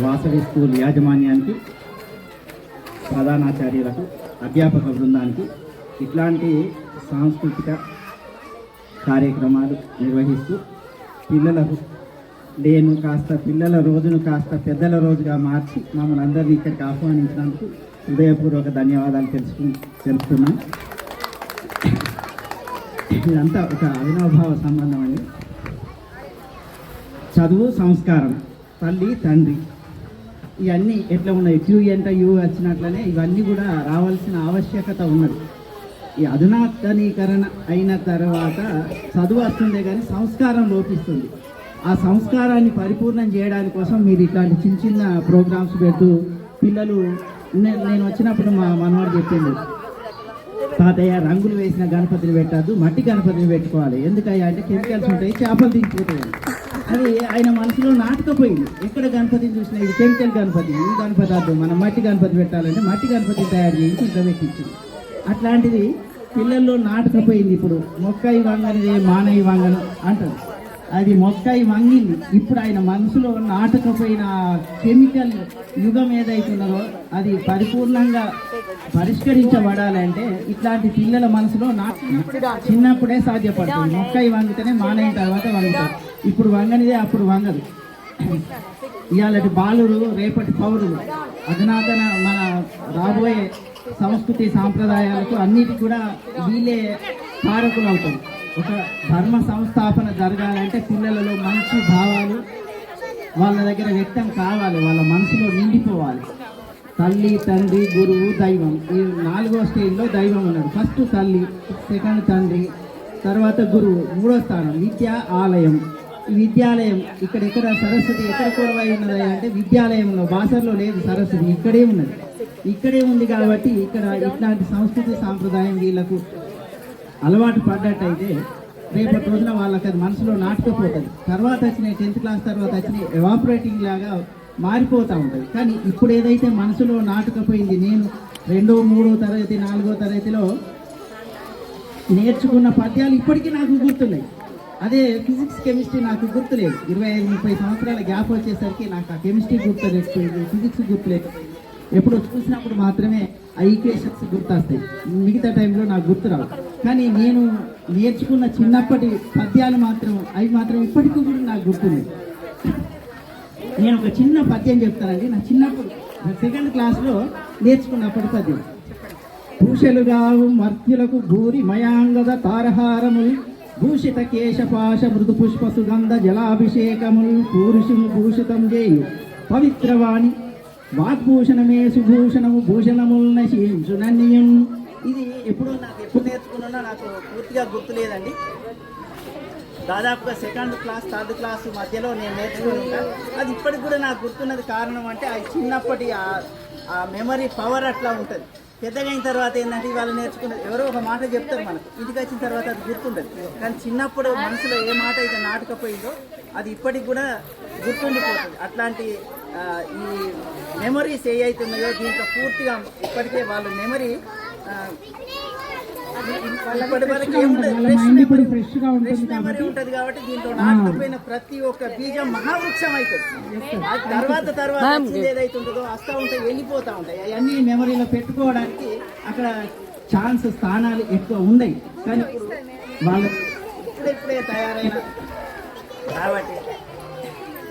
Vasavi school యాజమాన్యానికి, ప్రధానాచార్యులకు, అధ్యాపక బృందానికి ఇట్లాంటి సాంస్కృతిక కార్యక్రమాలు నిర్వహిస్తూ పిల్లలకు పిల్లల రోజును కాస్త పెద్దల రోజుగా మార్చి మమ్మల్ని అందరినీ ఇక్కడికి ఆహ్వానించినందుకు హృదయపూర్వక ధన్యవాదాలు తెలుపుతున్నాం. ఇదంతా ఒక అవినాభావ సంబంధం అండి. చదువు, సంస్కారం, తల్లి, తండ్రి, ఇవన్నీ ఎట్లా ఉన్నాయి, క్యూ ఎంత యూ వచ్చినట్లనే ఇవన్నీ కూడా రావాల్సిన ఆవశ్యకత ఉన్నది. ఈ అధునాతనీకరణ అయిన తర్వాత చదువు వస్తుందే కానీ సంస్కారం లోపిస్తుంది. ఆ సంస్కారాన్ని పరిపూర్ణం చేయడానికి కోసం మీరు ఇట్లాంటి చిన్న చిన్న ప్రోగ్రామ్స్ పెడుతూ పిల్లలు, నేను వచ్చినప్పుడు మా మనవాడు చెప్పింది, తాతయ్య రంగులు వేసిన గణపతిని పెట్టద్దు, మట్టి గణపతిని పెట్టుకోవాలి, ఎందుకయ్యా అంటే కెమికల్స్ ఉంటాయి, చేపలు దించిపోతాయి. అది ఆయన మనసులో నాటుకపోయింది. ఎక్కడ గణపతిని చూసినా ఇది కెమికల్ గణపతి, ఈ గణపతి అద్దు, మనం మట్టి గణపతి పెట్టాలంటే మట్టి గణపతిని తయారు చేయించి ఇంట్లో పెట్టించింది. అట్లాంటిది పిల్లల్లో నాటుకపోయింది. ఇప్పుడు మొక్కయి వంగనిదే మానయి వంగను అంటారు, అది మొక్కయి వంగింది. ఇప్పుడు ఆయన మనసులో నాటుకపోయిన కెమికల్ యుగం ఏదైతున్నదో అది పరిపూర్ణంగా పరిష్కరించబడాలంటే ఇట్లాంటి పిల్లల మనసులో చిన్నప్పుడే సాధ్యపడుతుంది. మొక్కయి వంగితేనే మానయిన తర్వాత వంగుతారు. ఇప్పుడు వంగనిదే అప్పుడు వంగదు. ఇవాళటి బాలురు రేపటి పౌరులు. అధునాతన మన రాబోయే సంస్కృతి సాంప్రదాయాలకు అన్నిటికీ కూడా వీళ్ళే కారకులు అవుతారు. ఒక ధర్మ సంస్థాపన జరగాలంటే పిల్లలలో మంచి భావాలు వాళ్ళ దగ్గర వ్యక్తం కావాలి, వాళ్ళ మనసులో నిండిపోవాలి. తల్లి, తండ్రి, గురువు, దైవం, ఈ 4వ స్టేజ్లో దైవం ఉన్నాడు. ఫస్ట్ తల్లి, సెకండ్ తండ్రి, తర్వాత గురువు, 3వ స్థానం విద్య, ఆలయం. ఈ విద్యాలయం ఇక్కడెక్కడ సరస్వతి ఎక్కడ కొరవై ఉన్నది అంటే విద్యాలయంలో, బాసర్లో లేదు సరస్వతి, ఇక్కడే ఉంది. కాబట్టి ఇక్కడ ఇట్లాంటి సంస్కృతి సాంప్రదాయం వీళ్ళకు అలవాటు పడ్డట్టయితే రేపటి రోజున వాళ్ళకి అది మనసులో నాటుకపోతుంది. తర్వాత వచ్చిన 10th క్లాస్ తర్వాత వచ్చిన ఎవాపరేటింగ్ లాగా మారిపోతూ ఉంటుంది. కానీ ఇప్పుడు ఏదైతే మనసులో నాటుకపోయింది, నేను 2వ, 3వ తరగతి, 4వ తరగతిలో నేర్చుకున్న పద్యాలు ఇప్పటికీ నాకు గుర్తున్నాయి. అదే ఫిజిక్స్, కెమిస్ట్రీ నాకు గుర్తులేదు. 25-30 సంవత్సరాల గ్యాప్ వచ్చేసరికి నాకు ఆ కెమిస్ట్రీ గుర్తులేకపోయింది, ఫిజిక్స్ గుర్తులేకపోయింది. ఎప్పుడు చూసినప్పుడు మాత్రమే ఆ ఈక్వేషన్స్ గుర్తొస్తాయి, మిగతా టైంలో నాకు గుర్తురావు. కానీ నేను నేర్చుకున్న చిన్నప్పటి పద్యాలు అవి మాత్రం ఇప్పటికీ కూడా నాకు గుర్తున్నాయి. నేను ఒక చిన్న పద్యం చెప్తానండి. నా చిన్నప్పుడు 2nd క్లాస్లో నేర్చుకున్నప్పటి పద్యం. భూషలుగావు మర్త్యులకు భూరి మయాంగద తారహారములు, భూషిత కేశపాశ మృదు పుష్ప సుగంధ జలాభిషేకములు, పురుషుని భూషితం చేయు పవిత్రవాణి, వాగ్భూషణమే సుభూషణము, భూషణముల్ నశించునన్యం. ఇది ఎప్పుడు నేర్చుకున్నా నాకు పూర్తిగా గుర్తులేదండి. దాదాపుగా 2nd క్లాస్ 3rd క్లాస్ మధ్యలో నేను నేర్చుకుని అది ఇప్పటికి కూడా నాకు గుర్తున్నది. కారణం అంటే అది చిన్నప్పటి ఆ మెమరీ పవర్ అట్లా ఉంటుంది. పెద్దగా అయిన తర్వాత ఏంటంటే వాళ్ళు నేర్చుకున్నది ఎవరో ఒక మాట చెప్తారు, మనకు ఇంటికి వచ్చిన తర్వాత అది గుర్తుండదు. కానీ చిన్నప్పుడు మనసులో ఏ మాట అయితే నాటుకపోయిందో అది ఇప్పటికి కూడా గుర్తుండిపోతుంది. అట్లాంటి ఈ మెమరీస్ ఏ అవుతున్నాయో దీంట్లో పూర్తిగా ఇప్పటికే వాళ్ళ మెమరీ ఉంటుంది. కాబట్టి దీంట్లో నాటుకుపోయిన ప్రతి ఒక్క బీజం మహావృక్షం అవుతుంది. తర్వాత ఏదైతే ఉంటుందో వస్తూ ఉంటాయి, వెళ్ళిపోతూ ఉంటాయి. అవన్నీ మెమరీలో పెట్టుకోవడానికి అక్కడ స్థానాలు ఎక్కువ ఉన్నాయి. కానీ వాళ్ళు ఇప్పుడే తయారైన కాబట్టి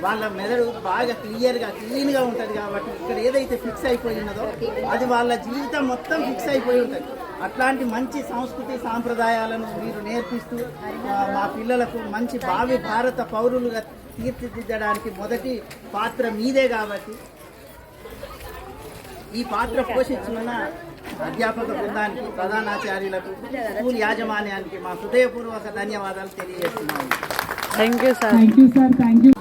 వాళ్ళ మెదడు బాగా క్లీన్గా ఉంటుంది. కాబట్టి ఇక్కడ ఏదైతే ఫిక్స్ అయిపోయి ఉన్నదో అది వాళ్ళ జీవితం మొత్తం ఫిక్స్ అయిపోయి ఉంటుంది. అట్లాంటి మంచి సంస్కృతి సాంప్రదాయాలను మీరు నేర్పిస్తూ మా పిల్లలకు మంచి భావి భారత పౌరులుగా తీర్చిదిద్దడానికి మొదటి పాత్ర మీదే. కాబట్టి ఈ పాత్ర పోషించిన అధ్యాపక బృందానికి, ప్రధానాచార్యులకు, స్కూల్ యాజమాన్యానికి మా హృదయపూర్వక ధన్యవాదాలు తెలియజేస్తున్నాను. Thank you sir. Thank you.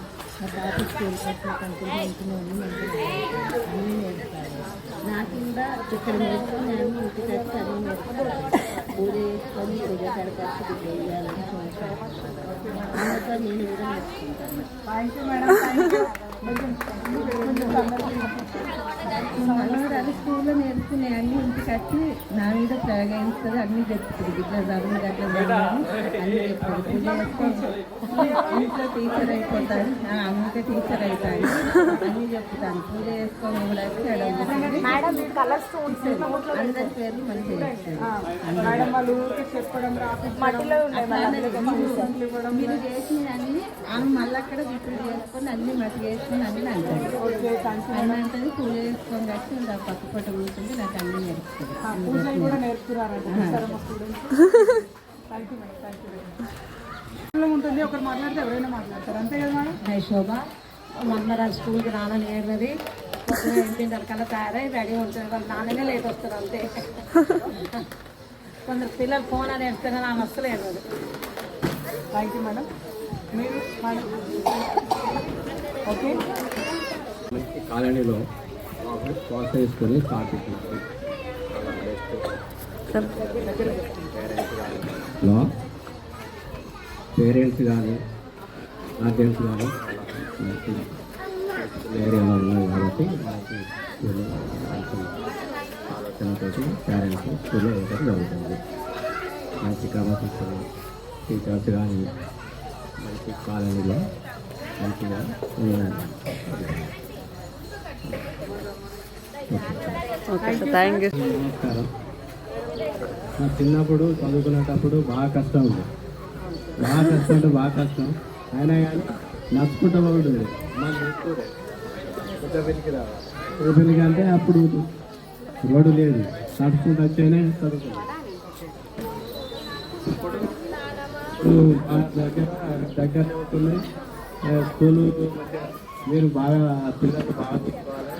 నాకు కూడా ఇక్కడ నేర్చుకుని నేను ఇంటికి వచ్చి అది నేర్చుకుని పూజ చేసుకొని పూజ సరిపడి చేయాలని నేను కూడా నేర్చుకుంటాను. మనవరాలు స్కూల్లో నేర్చుకునే అన్ని ఇంటికి వచ్చి నా మీద ప్రయోగిస్తుంది, అన్ని చెప్తుంది. ఇట్లా చదువు అట్లా చదవాలి అన్ని చెప్తుంది. ఇంట్లో టీచర్ అయిపోతాడు, అందుకే టీచర్ అవుతాడు, అన్ని చెప్తాను. పూజ చేసుకొని కూడా వచ్చి అందరి పేర్లు మంచిగా మీరు చేసిన అన్ని ఆమె మళ్ళీ అక్కడ రిపీట్ చేసుకొని అన్ని మట్టి చేసుకొని అన్ని అంటారు. అన్నీ అంటది. పూజ చేసుకొని వచ్చి ఇంకా పక్క పట్ట కూర్చుంటే నాకు అన్ని ఉంటుంది. ఒకరు మాట్లాడితే ఎవరైనా మాట్లాడతారు, అంతే కదా మేడం? హాయ్ శోభ, మన్మరాజు స్కూల్కి రానని ఏడినది, కల్లా తయారై రెడీ ఉంటుంది. వాళ్ళు నాన్ననే లేట్ వస్తారు అంతే. కొందరు పిల్లలు ఫోన్ అని వేస్తే కానీ ఆమె అస్సలు ఏడవదు. Thank you madam. మీరు ఓకే. మంచి కాలనీలో ప్రోత్సహించుకొని స్టార్ట్ పేరెంట్స్ కానీ గార్జెన్స్ కానీ మంచి ఏరియాలో ఉన్నాయి కాబట్టి మనకి స్కూల్లో మంచి ఆలోచనతోటి పేరెంట్స్ స్కూల్లో వేయడం జరుగుతుంది. మంచి క్రమశిక్షణ టీచర్స్ కానీ మంచి కాలనీలో మంచిగా థ్యాంక్ యూ. నమస్కారం. నా చిన్నప్పుడు చదువుకునేటప్పుడు బాగా కష్టం ఉంది, బాగా కష్టం అంటే బాగా కష్టం అయినా కానీ నడుచుకుంటా బాగుంటుంది. మళ్ళీ పెద్దపల్లికి అంటే అప్పుడు రోడ్డు లేదు, నడుచుకుంటూ వచ్చేనే చదువుకున్నాను. దగ్గర అవుతున్నాయి స్కూలు. మీరు బాగా పిల్లలు బాగా చూసుకోవాలి,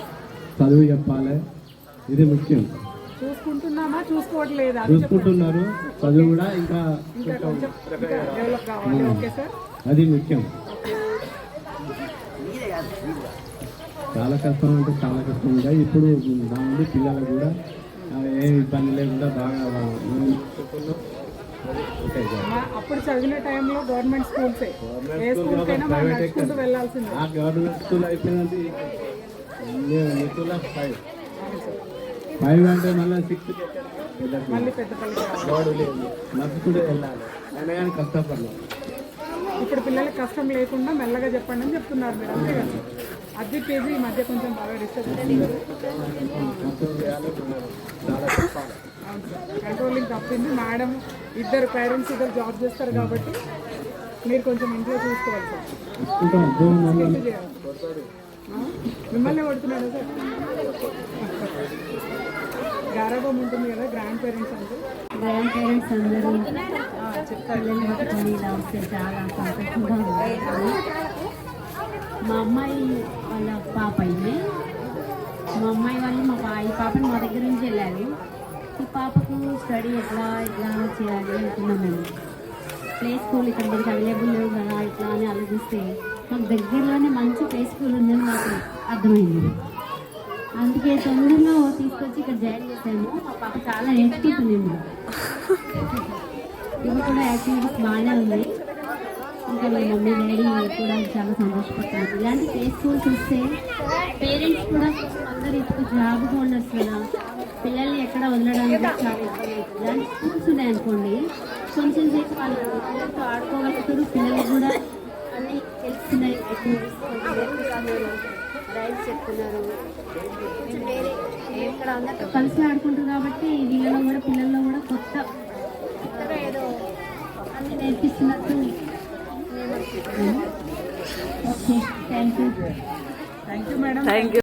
చదువు చెప్పాలి, ఇది ముఖ్యం. చూసుకుంటున్నామా చూసుకోవట్లేదా? చూసుకుంటున్నారు, చదువు కూడా ఇంకా డెవలప్ కావాలి. ఓకే సార్, అది ముఖ్యం. చాలా కష్టం అంటే చాలా కష్టం ఉంటాయి. ఇప్పుడు దాని నుండి పిల్లలకు కూడా ఏం ఇబ్బంది లేకుండా బాగా ఉంటాయి. అప్పుడు చదివిన టైంలో గవర్నమెంట్ స్కూల్సే, ఏ స్కూల్కైనా మనం నడుచుకుంటూ వెళ్ళాల్సిందే. ఆ గవర్నమెంట్ స్కూల్ అయిపోయినది మిత్రుల 5 అంటే మళ్ళీ 6 మళ్ళీ పెద్దపల్లి రోడ్డు లేదు, నడుచుకుంటూ వెళ్ళాలి. అయినా కానీ కష్టపడలేదు. ఇప్పుడు పిల్లలకి కష్టం లేకుండా మెల్లగా చెప్పండి అని చెప్తున్నారు మీరు, అంతే కదా? అది పేజీ ఈ మధ్య కొంచెం బాగా డిస్టర్బ్ అవుతుంది. కంట్రోలింగ్ తప్పింది మేడం. ఇద్దరు పేరెంట్స్ ఇద్దరు జాబ్ చేస్తారు కాబట్టి మీరు కొంచెం ఇంట్లో చూసుకోవాలి సార్. మిమ్మల్ని కొడుతున్నాడు సార్. గారాబం ఉంటుంది కదా గ్రాండ్ పేరెంట్స్ అంటే. గ్రాండ్ పేరెంట్స్ అందరూ పిల్లల్ని పట్టుకొని ఇలా వస్తే చాలా సంతోషంగా ఉంది. మా అమ్మాయి వాళ్ళ పాప అయింది. మా అమ్మాయి వాళ్ళు ఈ పాపని మా దగ్గర నుంచి వెళ్ళారు. ఈ పాపకు స్టడీ ఎట్లా చేయాలి అనుకున్నాం మేము. ప్లే స్కూల్ ఇక్కడ మనకి అవైలబుల్ లేవు కదా ఇట్లా అని ఆలోచిస్తే మాకు దగ్గరలోనే మంచి ప్లే స్కూల్ ఉందని నాకు అర్థమైంది. అందుకే తొందరలో తీసుకొచ్చి ఇక్కడ జాయిన్ చేశాను. మా పాప చాలా నేర్చుకుంటుంది. ఇవి కూడా యాక్టివిటీస్ బాగానే ఉంది. ఇంకా మా మమ్మీ డాడీ కూడా చాలా సంతోషపడుతున్నారు. ఇలాంటి ప్లే స్కూల్స్ వస్తే పేరెంట్స్ కూడా అందరూ ఇప్పుడు జాబ్ హోల్డర్స్ కదా, పిల్లల్ని ఎక్కడ వదలడానికి చాలా ఇబ్బంది. ఇలాంటి స్కూల్స్ ఉన్నాయనుకోండి, కొంచెం సేపు వాళ్ళు పిల్లలతో ఆడుకోగలుగుతారు. పిల్లలు కూడా అన్నీ తెలుస్తున్నాయి, రైట్స్ చెప్తున్నారు, కొంచెం వేరే ఎక్కడ అందరితో కలిసి ఆడుకుంటారు. కాబట్టి వీళ్ళలో కూడా పిల్లల్లో కూడా కొత్తగా ఏదో అన్నీ నేర్పిస్తున్నట్టు. Okay, thank you madam. Thank you.